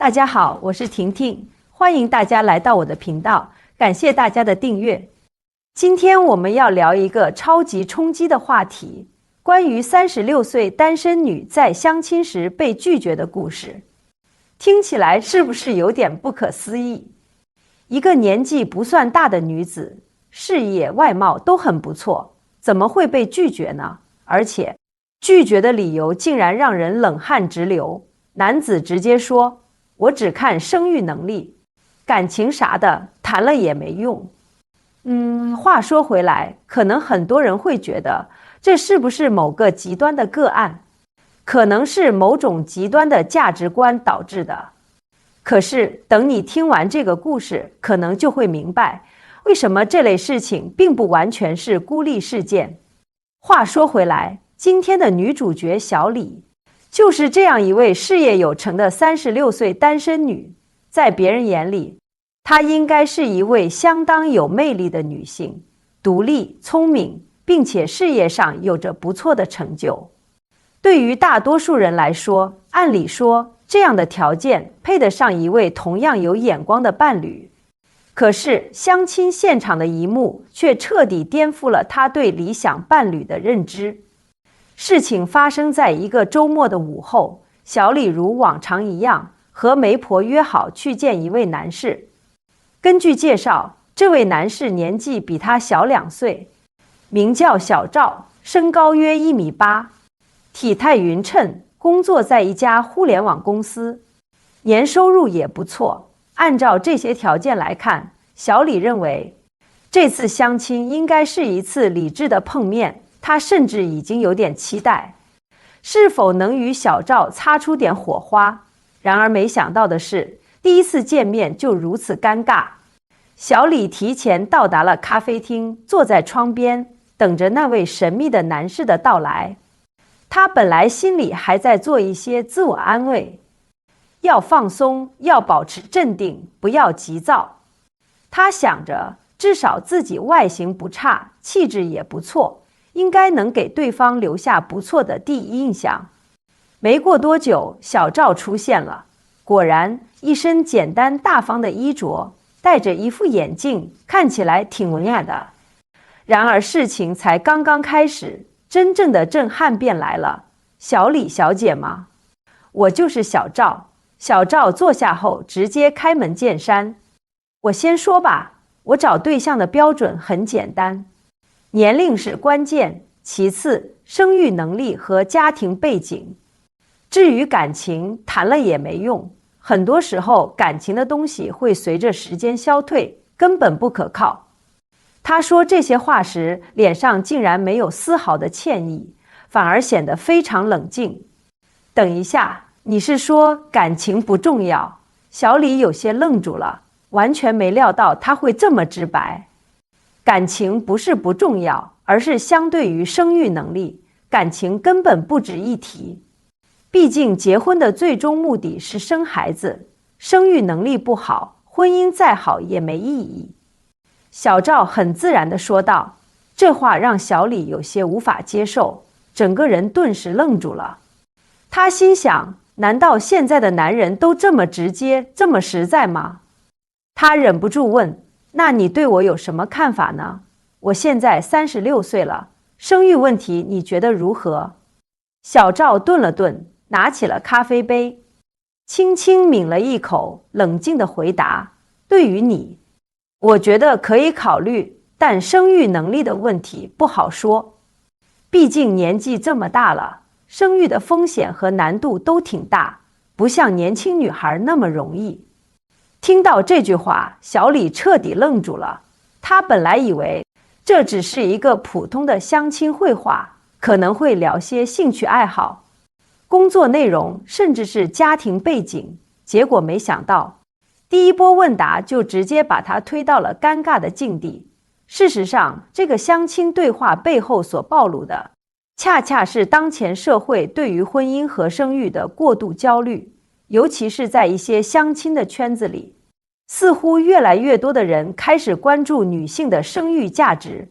大家好，我是婷婷，欢迎大家来到我的频道，感谢大家的订阅。今天我们要聊一个超级冲击的话题，关于36岁单身女在相亲时被拒绝的故事。听起来是不是有点不可思议？一个年纪不算大的女子，事业外貌都很不错，怎么会被拒绝呢？而且拒绝的理由竟然让人冷汗直流。男子直接说，我只看生育能力，感情啥的谈了也没用。话说回来，可能很多人会觉得这是不是某个极端的个案，可能是某种极端的价值观导致的。可是等你听完这个故事，可能就会明白，为什么这类事情并不完全是孤立事件。话说回来，今天的女主角小李，就是这样一位事业有成的36岁单身女。在别人眼里，她应该是一位相当有魅力的女性，独立、聪明，并且事业上有着不错的成就。对于大多数人来说，按理说这样的条件配得上一位同样有眼光的伴侣。可是相亲现场的一幕却彻底颠覆了他对理想伴侣的认知。事情发生在一个周末的午后，小李如往常一样和媒婆约好去见一位男士。根据介绍，这位男士年纪比他小2岁，名叫小赵，身高约1.8米，体态匀称，工作在一家互联网公司，年收入也不错。按照这些条件来看，小李认为这次相亲应该是一次理智的碰面，他甚至已经有点期待，是否能与小赵擦出点火花。然而没想到的是，第一次见面就如此尴尬。小李提前到达了咖啡厅，坐在窗边，等着那位神秘的男士的到来。他本来心里还在做一些自我安慰，要放松，要保持镇定，不要急躁。他想着，至少自己外形不差，气质也不错，应该能给对方留下不错的第一印象。没过多久，小赵出现了，果然一身简单大方的衣着，戴着一副眼镜，看起来挺文雅的。然而事情才刚刚开始，真正的震撼便来了。小李小姐吗？我就是小赵。小赵坐下后直接开门见山，我先说吧，我找对象的标准很简单，年龄是关键，其次生育能力和家庭背景。至于感情，谈了也没用，很多时候感情的东西会随着时间消退，根本不可靠。他说这些话时，脸上竟然没有丝毫的歉意，反而显得非常冷静。等一下，你是说感情不重要？小李有些愣住了，完全没料到他会这么直白。感情不是不重要，而是相对于生育能力，感情根本不值一提。毕竟结婚的最终目的是生孩子，生育能力不好，婚姻再好也没意义。小赵很自然地说道，这话让小李有些无法接受，整个人顿时愣住了。他心想，难道现在的男人都这么直接，这么实在吗？他忍不住问，那你对我有什么看法呢？我现在36岁了，生育问题你觉得如何？小赵顿了顿，拿起了咖啡杯，轻轻抿了一口，冷静地回答，对于你，我觉得可以考虑，但生育能力的问题不好说。毕竟年纪这么大了，生育的风险和难度都挺大，不像年轻女孩那么容易。听到这句话，小李彻底愣住了。他本来以为这只是一个普通的相亲会话，可能会聊些兴趣爱好、工作内容，甚至是家庭背景，结果没想到第一波问答就直接把他推到了尴尬的境地。事实上，这个相亲对话背后所暴露的，恰恰是当前社会对于婚姻和生育的过度焦虑，尤其是在一些相亲的圈子里，似乎越来越多的人开始关注女性的生育价值，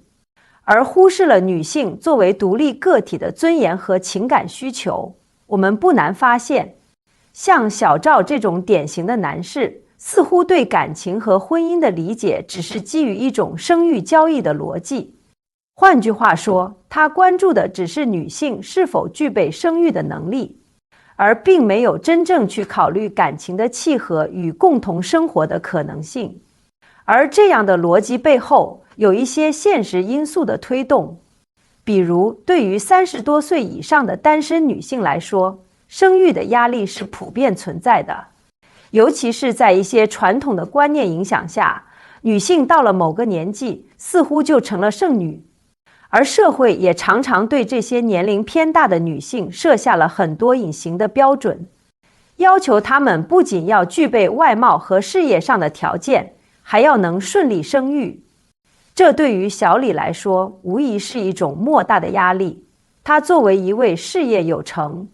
而忽视了女性作为独立个体的尊严和情感需求。我们不难发现，像小赵这种典型的男士，似乎对感情和婚姻的理解只是基于一种生育交易的逻辑。换句话说，他关注的只是女性是否具备生育的能力，而并没有真正去考虑感情的契合与共同生活的可能性。而这样的逻辑背后有一些现实因素的推动，比如对于30多岁以上的单身女性来说，生育的压力是普遍存在的，尤其是在一些传统的观念影响下，女性到了某个年纪似乎就成了剩女，而社会也常常对这些年龄偏大的女性设下了很多隐形的标准，要求她们不仅要具备外貌和事业上的条件，还要能顺利生育。这对于小李来说无疑是一种莫大的压力。她作为一位事业有成、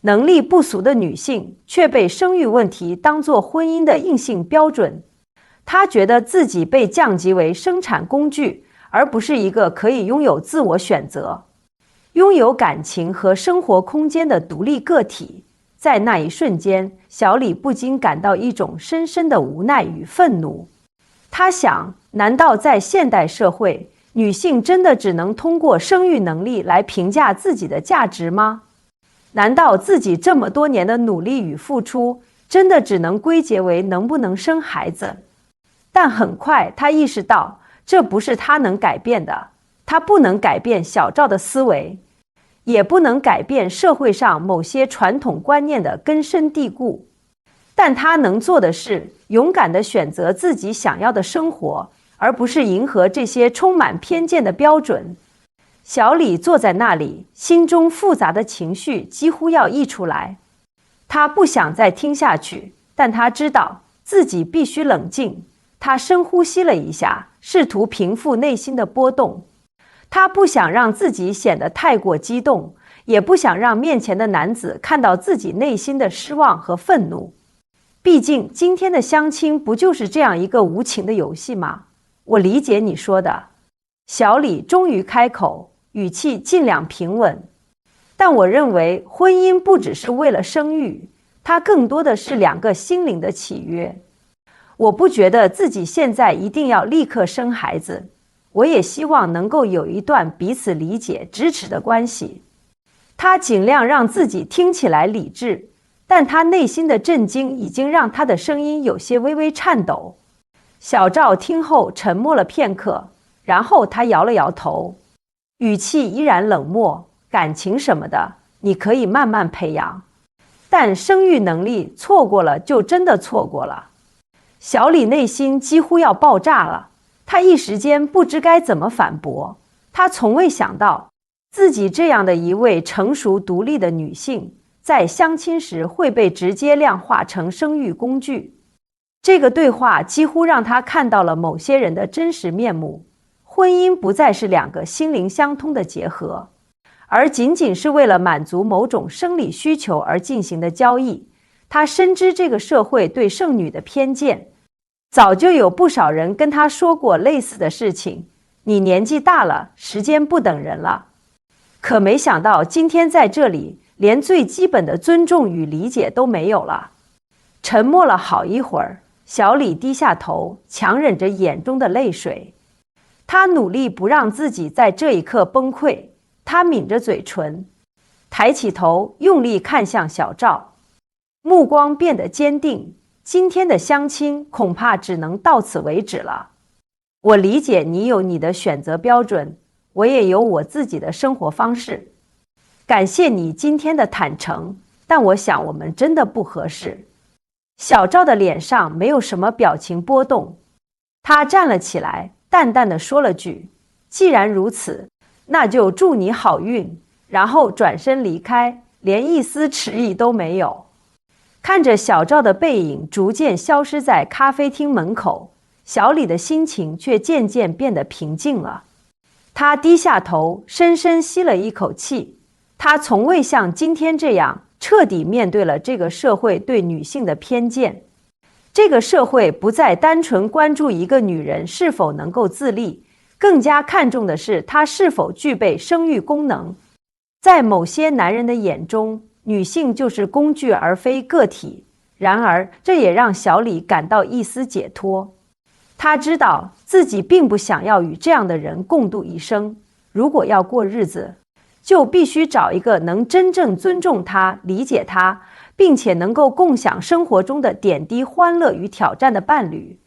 能力不俗的女性，却被生育问题当作婚姻的硬性标准。她觉得自己被降级为生产工具，而不是一个可以拥有自我选择、拥有感情和生活空间的独立个体。在那一瞬间，小李不禁感到一种深深的无奈与愤怒。他想，难道在现代社会，女性真的只能通过生育能力来评价自己的价值吗？难道自己这么多年的努力与付出，真的只能归结为能不能生孩子？但很快他意识到，这不是他能改变的。他不能改变小赵的思维，也不能改变社会上某些传统观念的根深蒂固。但他能做的是勇敢地选择自己想要的生活，而不是迎合这些充满偏见的标准。小李坐在那里，心中复杂的情绪几乎要溢出来。他不想再听下去，但他知道自己必须冷静。他深呼吸了一下，试图平复内心的波动。他不想让自己显得太过激动，也不想让面前的男子看到自己内心的失望和愤怒。毕竟今天的相亲不就是这样一个无情的游戏吗？我理解你说的。小李终于开口，语气尽量平稳。但我认为婚姻不只是为了生育，它更多的是两个心灵的契约。我不觉得自己现在一定要立刻生孩子，我也希望能够有一段彼此理解、支持的关系。他尽量让自己听起来理智，但他内心的震惊已经让他的声音有些微微颤抖。小赵听后沉默了片刻，然后他摇了摇头，语气依然冷漠。感情什么的，你可以慢慢培养，但生育能力错过了就真的错过了。小李内心几乎要爆炸了，他一时间不知该怎么反驳。他从未想到，自己这样的一位成熟独立的女性，在相亲时会被直接量化成生育工具。这个对话几乎让他看到了某些人的真实面目。婚姻不再是两个心灵相通的结合，而仅仅是为了满足某种生理需求而进行的交易。他深知这个社会对剩女的偏见，早就有不少人跟他说过类似的事情，你年纪大了，时间不等人了。可没想到今天在这里，连最基本的尊重与理解都没有了。沉默了好一会儿，小李低下头，强忍着眼中的泪水。他努力不让自己在这一刻崩溃，他抿着嘴唇，抬起头，用力看向小赵，目光变得坚定。今天的相亲恐怕只能到此为止了。我理解你有你的选择标准，我也有我自己的生活方式。感谢你今天的坦诚，但我想我们真的不合适。小赵的脸上没有什么表情波动，他站了起来，淡淡的说了句：既然如此，那就祝你好运，然后转身离开，连一丝迟疑都没有。看着小赵的背影逐渐消失在咖啡厅门口，小李的心情却渐渐变得平静了。他低下头，深深吸了一口气。他从未像今天这样彻底面对了这个社会对女性的偏见。这个社会不再单纯关注一个女人是否能够自立，更加看重的是她是否具备生育功能。在某些男人的眼中，女性就是工具而非个体。然而，这也让小李感到一丝解脱。他知道自己并不想要与这样的人共度一生，如果要过日子，就必须找一个能真正尊重他、理解他，并且能够共享生活中的点滴欢乐与挑战的伴侣，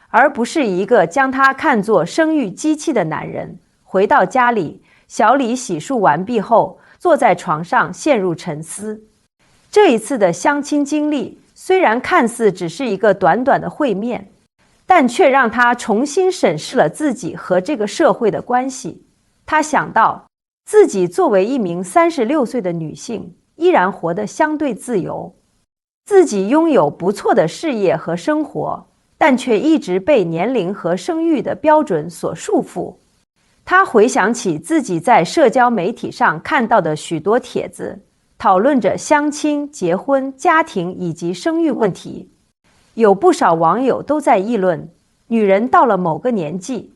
而不是一个将他看作生育机器的男人。回到家里，小李洗漱完毕后，坐在床上陷入沉思。这一次的相亲经历虽然看似只是一个短短的会面，但却让他重新审视了自己和这个社会的关系。他想到自己作为一名36岁的女性，依然活得相对自由，自己拥有不错的事业和生活，但却一直被年龄和生育的标准所束缚。他回想起自己在社交媒体上看到的许多帖子，讨论着相亲、结婚、家庭以及生育问题。有不少网友都在议论，女人到了某个年纪，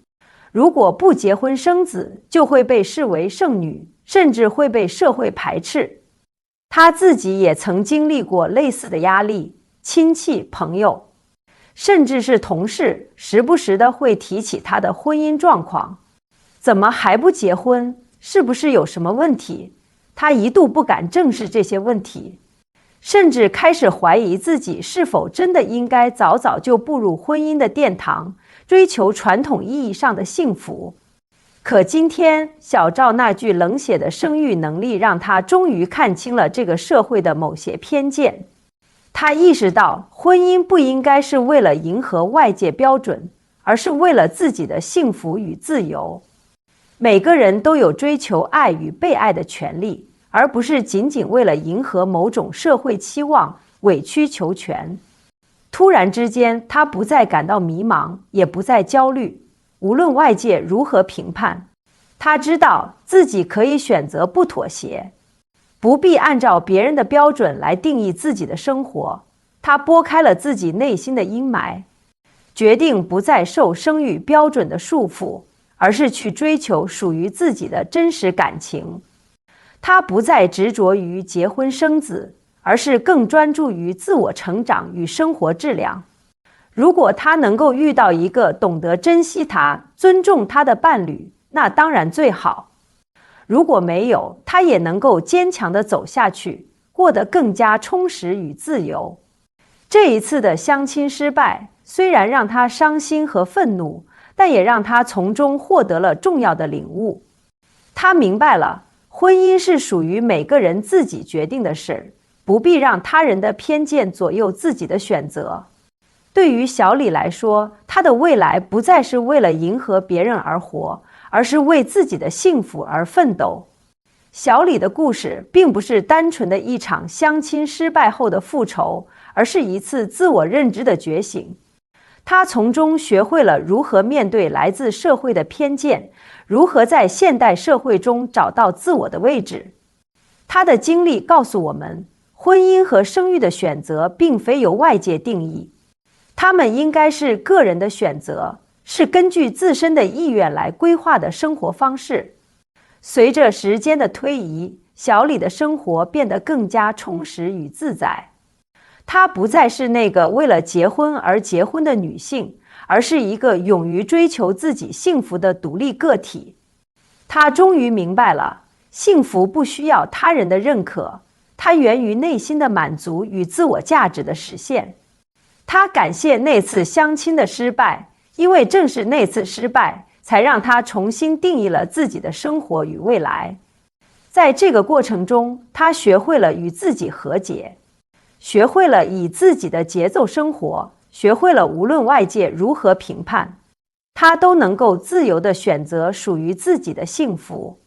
如果不结婚生子，就会被视为剩女，甚至会被社会排斥。他自己也曾经历过类似的压力，亲戚、朋友，甚至是同事，时不时的会提起他的婚姻状况。怎么还不结婚？是不是有什么问题？他一度不敢正视这些问题，甚至开始怀疑自己是否真的应该早早就步入婚姻的殿堂，追求传统意义上的幸福。可今天，小赵那句冷血的生育能力让他终于看清了这个社会的某些偏见。他意识到，婚姻不应该是为了迎合外界标准，而是为了自己的幸福与自由。每个人都有追求爱与被爱的权利，而不是仅仅为了迎合某种社会期望，委曲求全。突然之间，他不再感到迷茫，也不再焦虑。无论外界如何评判，他知道自己可以选择不妥协，不必按照别人的标准来定义自己的生活。他拨开了自己内心的阴霾，决定不再受生育标准的束缚，而是去追求属于自己的真实感情。他不再执着于结婚生子，而是更专注于自我成长与生活质量。如果他能够遇到一个懂得珍惜他、尊重他的伴侣，那当然最好。如果没有，他也能够坚强地走下去，过得更加充实与自由。这一次的相亲失败，虽然让他伤心和愤怒，但也让他从中获得了重要的领悟。他明白了，婚姻是属于每个人自己决定的事，不必让他人的偏见左右自己的选择。对于小李来说，他的未来不再是为了迎合别人而活，而是为自己的幸福而奋斗。小李的故事并不是单纯的一场相亲失败后的复仇，而是一次自我认知的觉醒。他从中学会了如何面对来自社会的偏见，如何在现代社会中找到自我的位置。他的经历告诉我们，婚姻和生育的选择并非由外界定义，他们应该是个人的选择，是根据自身的意愿来规划的生活方式。随着时间的推移，小李的生活变得更加充实与自在。她不再是那个为了结婚而结婚的女性，而是一个勇于追求自己幸福的独立个体。她终于明白了，幸福不需要他人的认可，它源于内心的满足与自我价值的实现。她感谢那次相亲的失败，因为正是那次失败，才让她重新定义了自己的生活与未来。在这个过程中，她学会了与自己和解，学会了以自己的节奏生活，学会了无论外界如何评判，她都能够自由地选择属于自己的幸福。